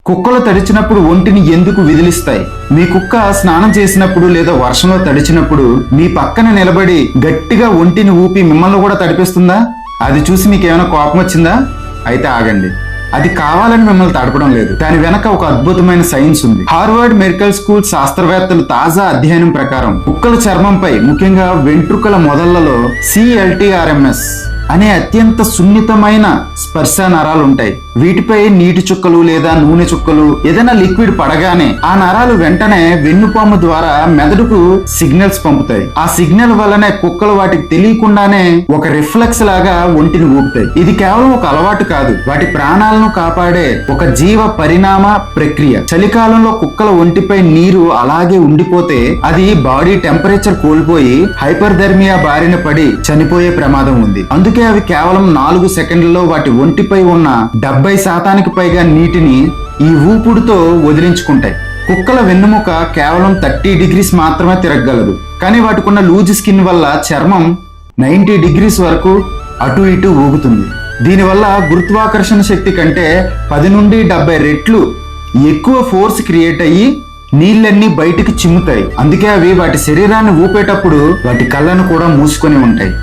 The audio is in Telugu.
కుక్కలు తడిచినప్పుడు ఒంటిని ఎందుకు విదిలిస్తాయి? మీ కుక్క స్నానం చేసినప్పుడు లేదా వర్షంలో తడిచినప్పుడు మీ పక్కన నిలబడి గట్టిగా ఒంటిని ఊపి మిమ్మల్ని కూడా తడిపిస్తుందా? అది చూసి మీకు ఏమైనా కోపం వచ్చిందా? అయితే ఆగండి, అది కావాలని మిమ్మల్ని తడపడం లేదు. దాని వెనక ఒక అద్భుతమైన సైన్స్ ఉంది. హార్వర్డ్ మెడికల్ స్కూల్ శాస్త్రవేత్తలు తాజా అధ్యయనం ప్రకారం కుక్కల చర్మంపై, ముఖ్యంగా వెంట్రుకల మొదళ్లలో CLTRMS అనే అత్యంత సున్నితమైన స్పర్శ నరాలు ఉంటాయి. వీటిపై నీటి చుక్కలు లేదా నూనె చుక్కలు ఏదైనా లిక్విడ్ పడగానే ఆ నరాలు వెంటనే వెన్నుపాము ద్వారా మెదడుకు సిగ్నల్స్ పంపుతాయి. ఆ సిగ్నల్ వల్లనే కుక్కలు వాటికి తెలియకుండానే ఒక రిఫ్లెక్స్ లాగా ఒంటిని ఊపుతాయి. ఇది కేవలం ఒక అలవాటు కాదు, వాటి ప్రాణాలను కాపాడే ఒక జీవ పరిణామ ప్రక్రియ. చలికాలంలో కుక్కల ఒంటిపై నీరు అలాగే ఉండిపోతే అది బాడీ టెంపరేచర్ కోల్పోయి హైపర్ధర్మియా బారిన పడి చనిపోయే ప్రమాదం ఉంది. అందుకే అవి కేవలం 4 సెకండ్లలో వాటి ఒంటిపై ఉన్న 70% పైగా నీటిని ఈ ఊపుడుతో వదిలించుకుంటాయి. కుక్కల వెన్నుముక కేవలం 30 degrees మాత్రమే తిరగగలదు. కానీ వాటికున్న లూజ్ స్కిన్ వల్ల చర్మం 90 degrees వరకు అటు ఇటు ఊగుతుంది. దీనివల్ల గురుత్వాకర్షణ శక్తి కంటే 10 నుండి 70 రెట్లు ఎక్కువ ఫోర్స్ క్రియేట్ అయ్యి నీళ్ళన్నీ బయటికి చిమ్ముతాయి. అందుకే అవి వాటి శరీరాన్ని ఊపేటప్పుడు వాటి కళ్ళను కూడా మూసుకొని ఉంటాయి.